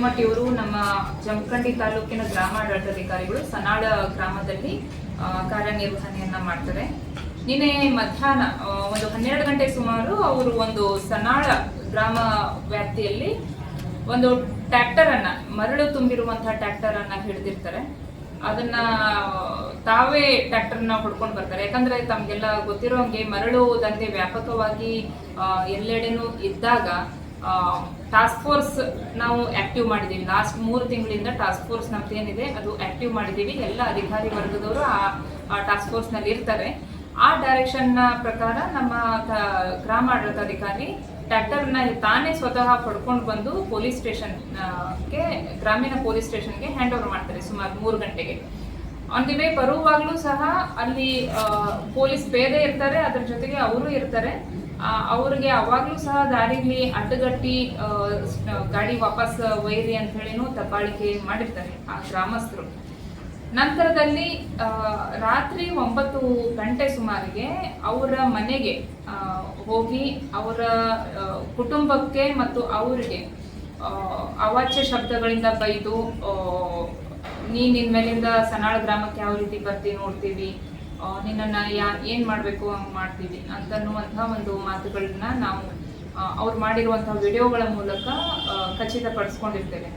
ಹಿರೇಮಠ್ ಇವರು ನಮ್ಮ ಜಮಖಂಡಿ ತಾಲೂಕಿನ ಗ್ರಾಮಾಡಳಿತಾಧಿಕಾರಿಗಳು ಸನಾಳ ಗ್ರಾಮದಲ್ಲಿ ಕಾರ್ಯನಿರ್ವಹಣೆಯನ್ನ ಮಾಡ್ತಾರೆ. ನಿನ್ನೆ ಮಧ್ಯಾಹ್ನ ಒಂದು 12 ಗಂಟೆ ಸುಮಾರು ಅವರು ಒಂದು ಸನಾಳ ಗ್ರಾಮ ವ್ಯಾಪ್ತಿಯಲ್ಲಿ ಒಂದು ಟ್ರ್ಯಾಕ್ಟರ್ ಅನ್ನ, ಮರಳು ತುಂಬಿರುವಂತಹ ಟ್ರ್ಯಾಕ್ಟರ್ ಅನ್ನ ಹಿಡಿದಿರ್ತಾರೆ. ಅದನ್ನ ತಾವೇ ಟ್ರ್ಯಾಕ್ಟರ್ನ ಹೊಡ್ಕೊಂಡು ಬರ್ತಾರೆ. ಯಾಕಂದ್ರೆ ತಮ್ಗೆಲ್ಲ ಗೊತ್ತಿರೋ ಹಂಗೆ ಮರಳು ದಂಧೆ ವ್ಯಾಪಕವಾಗಿ ಎಲ್ಲೆಡೆನೂ ಇದ್ದಾಗ ಟಾಸ್ಕ್ ಫೋರ್ಸ್ ನಾವು ಆಕ್ಟಿವ್ ಮಾಡಿದ್ದೀವಿ. ಲಾಸ್ಟ್ 3 ತಿಂಗಳಿಂದ ಟಾಸ್ಕ್ ಫೋರ್ಸ್ ನಮ್ದೇನಿದೆ ಅದು ಆಕ್ಟಿವ್ ಮಾಡಿದ್ದೀವಿ. ಎಲ್ಲ ಅಧಿಕಾರಿ ವರ್ಗದವರು ಆ ಟಾಸ್ಕ್ ಫೋರ್ಸ್ ನಲ್ಲಿ ಇರ್ತಾರೆ. ಆ ಡೈರೆಕ್ಷನ್ ನ ಪ್ರಕಾರ ನಮ್ಮ ಗ್ರಾಮ ಆಡಳಿತಾಧಿಕಾರಿ ಟ್ರ್ಯಾಕ್ಟರ್ನ ತಾನೇ ಸ್ವತಃ ಪಡ್ಕೊಂಡು ಬಂದು ಪೊಲೀಸ್ ಸ್ಟೇಷನ್ಗೆ, ಗ್ರಾಮೀಣ ಪೊಲೀಸ್ ಸ್ಟೇಷನ್ಗೆ ಹ್ಯಾಂಡ್ ಓವರ್ ಮಾಡ್ತಾರೆ ಸುಮಾರು 3 ಗಂಟೆಗೆ. ಆನ್ ದಿ ವೇ ಬರುವಾಗಲೂ ಸಹ ಅಲ್ಲಿ ಪೊಲೀಸ್ ಪೇದೆ ಇರ್ತಾರೆ, ಅದ್ರ ಜೊತೆಗೆ ಅವರು ಇರ್ತಾರೆ. ಅವ್ರಿಗೆ ಅವಾಗ್ಲೂ ಸಹ ದಾರಿಲಿ ಅಡ್ಡಗಟ್ಟಿ ಗಾಡಿ ವಾಪಸ್ ಒಯ್ಯಿರಿ ಅಂತ ಹೇಳಿನೂ ದಬ್ಬಾಳಿಕೆ ಮಾಡಿರ್ತಾರೆ ಆ ಗ್ರಾಮಸ್ಥರು. ನಂತರದಲ್ಲಿ ರಾತ್ರಿ 9 ಗಂಟೆ ಸುಮಾರಿಗೆ ಅವರ ಮನೆಗೆ ಹೋಗಿ ಅವರ ಕುಟುಂಬಕ್ಕೆ ಮತ್ತು ಅವರಿಗೆ ಅವಾಚ್ಯ ಶಬ್ದಗಳಿಂದ ಬೈದು, ನಿನ್ ಮೇಲಿಂದ ಸನಾಳ ಗ್ರಾಮಕ್ಕೆ ಯಾವ ರೀತಿ ಬರ್ತೀವಿ ನೋಡ್ತೀವಿ, ನಿನ್ನನ್ನು ಏನ್ ಮಾಡಬೇಕು ಹಂಗೆ ಮಾಡ್ತೀವಿ ಅಂತನ್ನುವಂತಹ ಒಂದು ಮಾತುಗಳನ್ನ ನಾವು ಅವ್ರು ಮಾಡಿರುವಂತಹ ವಿಡಿಯೋಗಳ ಮೂಲಕ ಖಚಿತಪಡಿಸ್ಕೊಂಡಿರ್ತೇವೆ.